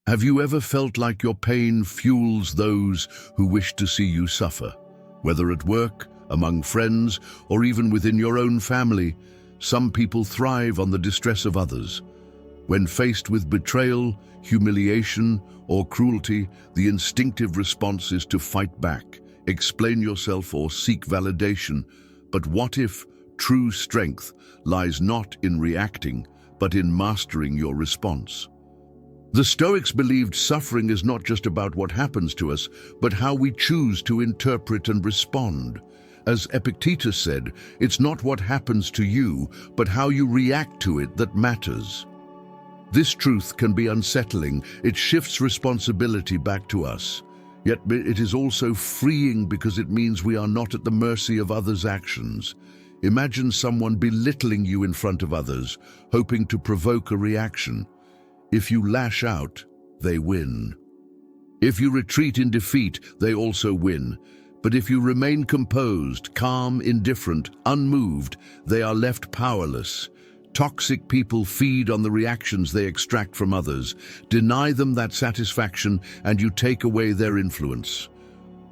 Have you ever felt like your pain fuels those who wish to see you suffer? Whether at work, among friends, or even within your own family, some people thrive on the distress of others. When faced with betrayal, humiliation, or cruelty, the instinctive response is to fight back, explain yourself, or seek validation. But what if true strength lies not in reacting, but in mastering your response? The Stoics believed suffering is not just about what happens to us, but how we choose to interpret and respond. As Epictetus said, it's not what happens to you, but how you react to it that matters. This truth can be unsettling. It shifts responsibility back to us. Yet it is also freeing because it means we are not at the mercy of others' actions. Imagine someone belittling you in front of others, hoping to provoke a reaction. If you lash out, they win. If you retreat in defeat, they also win. But if you remain composed, calm, indifferent, unmoved, they are left powerless. Toxic people feed on the reactions they extract from others. Deny them that satisfaction, and you take away their influence.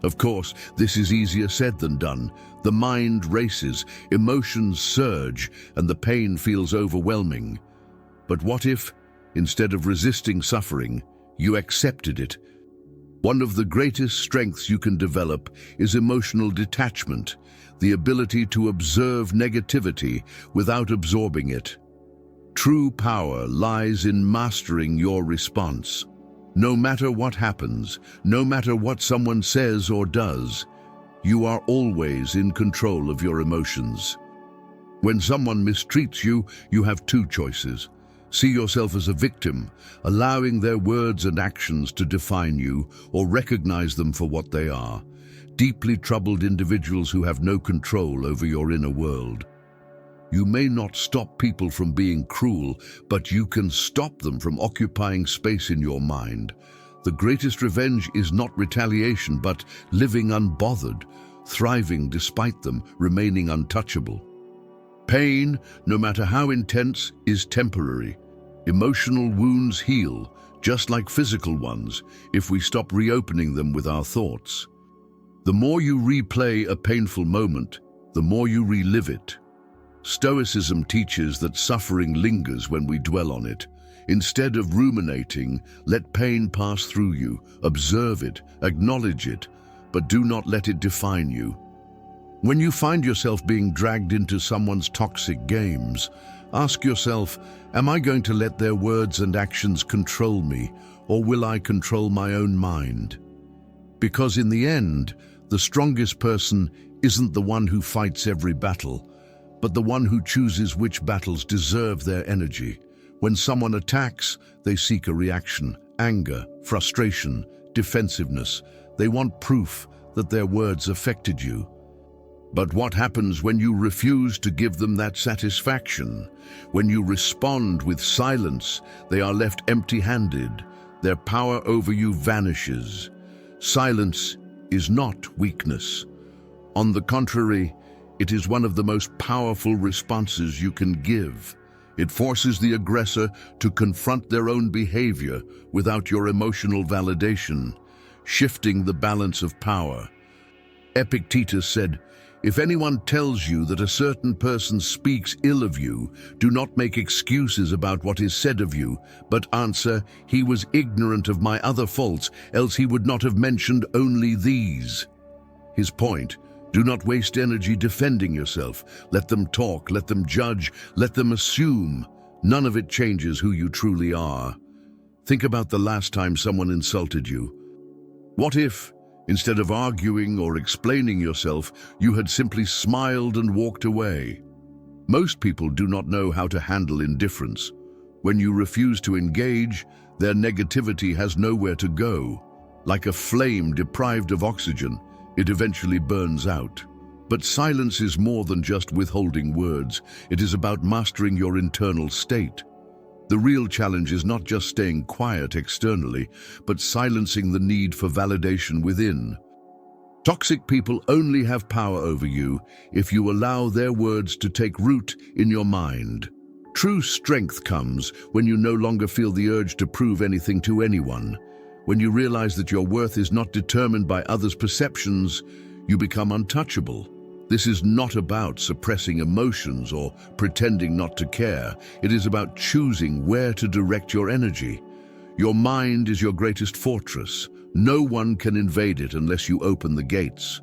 Of course, this is easier said than done. The mind races, emotions surge, and the pain feels overwhelming. But what if, instead of resisting suffering, you accepted it? One of the greatest strengths you can develop is emotional detachment, the ability to observe negativity without absorbing it. True power lies in mastering your response. No matter what happens, no matter what someone says or does, you are always in control of your emotions. When someone mistreats you, you have two choices. See yourself as a victim, allowing their words and actions to define you, or recognize them for what they are. Deeply troubled individuals who have no control over your inner world. You may not stop people from being cruel, but you can stop them from occupying space in your mind. The greatest revenge is not retaliation, but living unbothered, thriving despite them, remaining untouchable. Pain, no matter how intense, is temporary. Emotional wounds heal, just like physical ones, if we stop reopening them with our thoughts. The more you replay a painful moment, the more you relive it. Stoicism teaches that suffering lingers when we dwell on it. Instead of ruminating, let pain pass through you, observe it, acknowledge it, but do not let it define you. When you find yourself being dragged into someone's toxic games, ask yourself, am I going to let their words and actions control me, or will I control my own mind? Because in the end, the strongest person isn't the one who fights every battle, but the one who chooses which battles deserve their energy. When someone attacks, they seek a reaction, anger, frustration, defensiveness. They want proof that their words affected you. But what happens when you refuse to give them that satisfaction? When you respond with silence, they are left empty-handed. Their power over you vanishes. Silence is not weakness. On the contrary, it is one of the most powerful responses you can give. It forces the aggressor to confront their own behavior without your emotional validation, shifting the balance of power. Epictetus said, "If anyone tells you that a certain person speaks ill of you, do not make excuses about what is said of you, but answer, 'He was ignorant of my other faults, else he would not have mentioned only these.'" His point: do not waste energy defending yourself. Let them talk, let them judge, let them assume. None of it changes who you truly are. Think about the last time someone insulted you. What if, instead of arguing or explaining yourself, you had simply smiled and walked away? Most people do not know how to handle indifference. When you refuse to engage, their negativity has nowhere to go. Like a flame deprived of oxygen, it eventually burns out. But silence is more than just withholding words. It is about mastering your internal state. The real challenge is not just staying quiet externally, but silencing the need for validation within. Toxic people only have power over you if you allow their words to take root in your mind. True strength comes when you no longer feel the urge to prove anything to anyone. When you realize that your worth is not determined by others' perceptions, you become untouchable. This is not about suppressing emotions or pretending not to care. It is about choosing where to direct your energy. Your mind is your greatest fortress. No one can invade it unless you open the gates.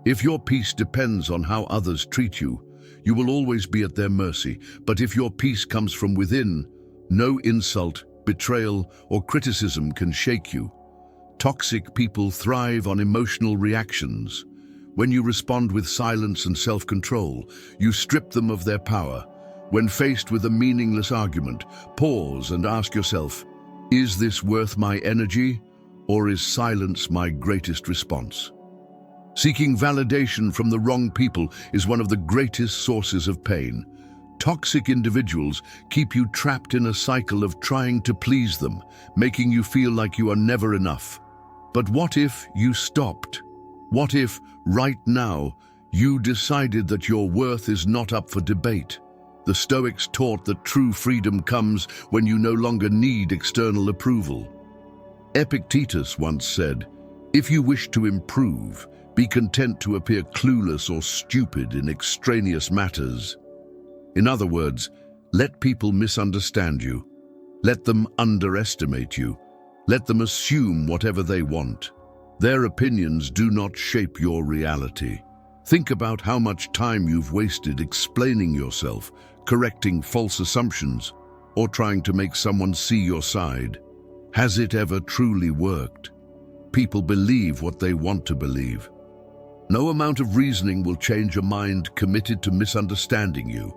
If your peace depends on how others treat you, you will always be at their mercy. But if your peace comes from within, no insult, betrayal, or criticism can shake you. Toxic people thrive on emotional reactions. When you respond with silence and self-control, you strip them of their power. When faced with a meaningless argument, pause and ask yourself, is this worth my energy, or is silence my greatest response? Seeking validation from the wrong people is one of the greatest sources of pain. Toxic individuals keep you trapped in a cycle of trying to please them, making you feel like you are never enough. But what if you stopped? What if, right now, you decided that your worth is not up for debate? The Stoics taught that true freedom comes when you no longer need external approval. Epictetus once said, "If you wish to improve, be content to appear clueless or stupid in extraneous matters." In other words, let people misunderstand you. Let them underestimate you. Let them assume whatever they want. Their opinions do not shape your reality. Think about how much time you've wasted explaining yourself, correcting false assumptions, or trying to make someone see your side. Has it ever truly worked? People believe what they want to believe. No amount of reasoning will change a mind committed to misunderstanding you.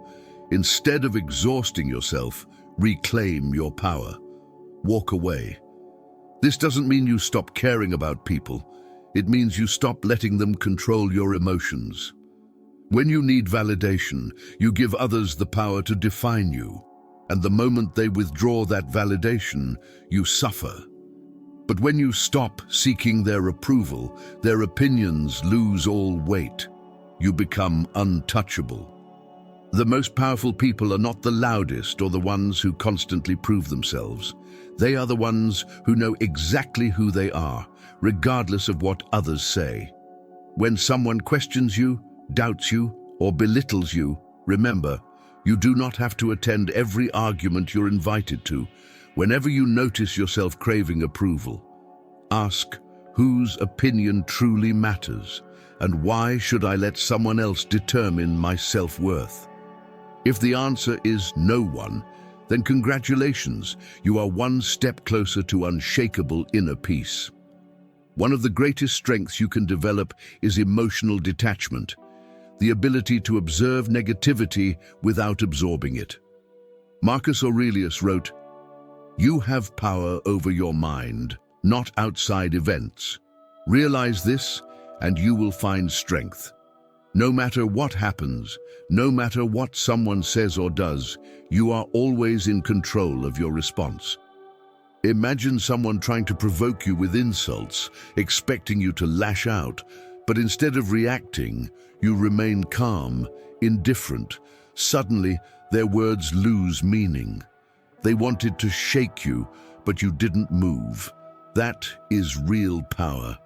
Instead of exhausting yourself, reclaim your power. Walk away. This doesn't mean you stop caring about people. It means you stop letting them control your emotions. When you need validation, you give others the power to define you. And the moment they withdraw that validation, you suffer. But when you stop seeking their approval, their opinions lose all weight. You become untouchable. The most powerful people are not the loudest or the ones who constantly prove themselves. They are the ones who know exactly who they are, regardless of what others say. When someone questions you, doubts you, or belittles you, remember, you do not have to attend every argument you're invited to. Whenever you notice yourself craving approval, ask whose opinion truly matters, and why should I let someone else determine my self-worth? If the answer is no one, then congratulations, you are one step closer to unshakable inner peace. One of the greatest strengths you can develop is emotional detachment, the ability to observe negativity without absorbing it. Marcus Aurelius wrote, "You have power over your mind, not outside events. Realize this, and you will find strength. No matter what happens, no matter what someone says or does, you are always in control of your response." Imagine someone trying to provoke you with insults, expecting you to lash out, but instead of reacting, you remain calm, indifferent. Suddenly, their words lose meaning. They wanted to shake you, but you didn't move. That is real power.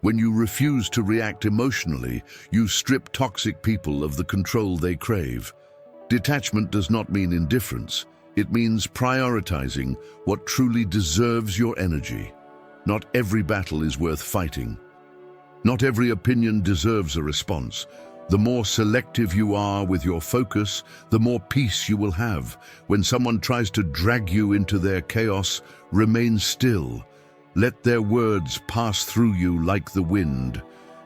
When you refuse to react emotionally, you strip toxic people of the control they crave. Detachment does not mean indifference. It means prioritizing what truly deserves your energy. Not every battle is worth fighting. Not every opinion deserves a response. The more selective you are with your focus, the more peace you will have. When someone tries to drag you into their chaos, remain still. Let their words pass through you like the wind,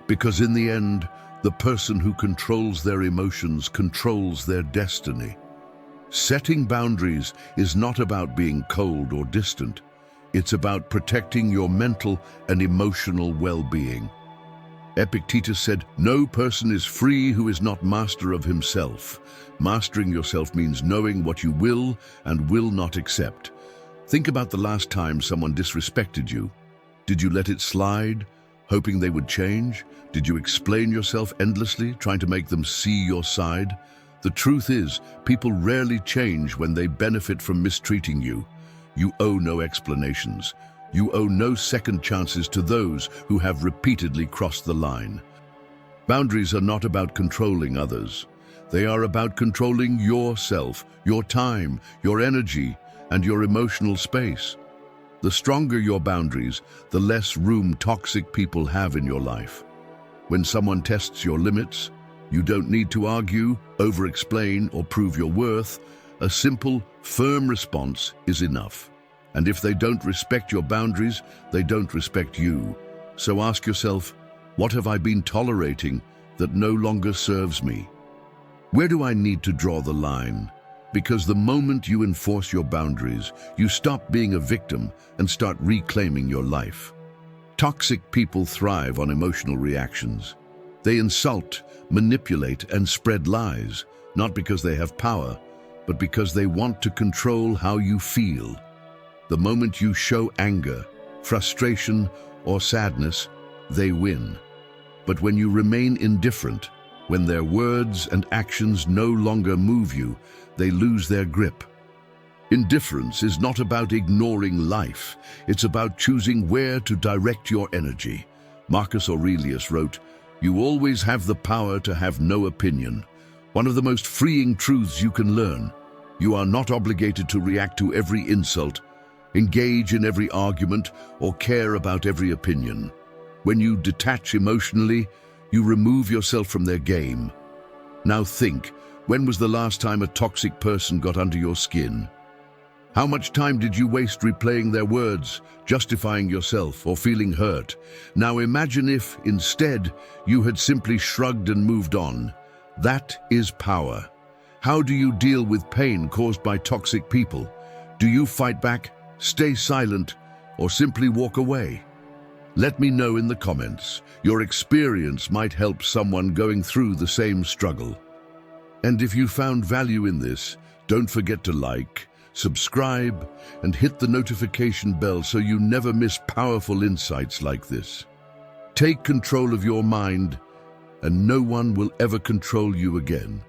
because in the end, the person who controls their emotions controls their destiny. Setting boundaries is not about being cold or distant. It's about protecting your mental and emotional well-being. Epictetus said, "No person is free who is not master of himself." Mastering yourself means knowing what you will and will not accept. Think about the last time someone disrespected you. Did you let it slide, hoping they would change? Did you explain yourself endlessly, trying to make them see your side? The truth is, people rarely change when they benefit from mistreating you. You owe no explanations. You owe no second chances to those who have repeatedly crossed the line. Boundaries are not about controlling others. They are about controlling yourself, your time, your energy, and your emotional space. The stronger your boundaries, the less room toxic people have in your life. When someone tests your limits, you don't need to argue, over-explain, or prove your worth. A simple, firm response is enough. And if they don't respect your boundaries, they don't respect you. So ask yourself, what have I been tolerating that no longer serves me? Where do I need to draw the line? Because the moment you enforce your boundaries, you stop being a victim and start reclaiming your life. Toxic people thrive on emotional reactions. They insult, manipulate, and spread lies, not because they have power, but because they want to control how you feel. The moment you show anger, frustration, or sadness, they win. But when you remain indifferent, when their words and actions no longer move you, they lose their grip. Indifference is not about ignoring life. It's about choosing where to direct your energy. Marcus Aurelius wrote, "You always have the power to have no opinion." One of the most freeing truths you can learn. You are not obligated to react to every insult, engage in every argument, or care about every opinion. When you detach emotionally, you remove yourself from their game. Now think, when was the last time a toxic person got under your skin? How much time did you waste replaying their words, justifying yourself, or feeling hurt? Now imagine if, instead, you had simply shrugged and moved on. That is power. How do you deal with pain caused by toxic people? Do you fight back, stay silent, or simply walk away? Let me know in the comments. Your experience might help someone going through the same struggle. And if you found value in this, don't forget to like, subscribe, and hit the notification bell so you never miss powerful insights like this. Take control of your mind, and no one will ever control you again.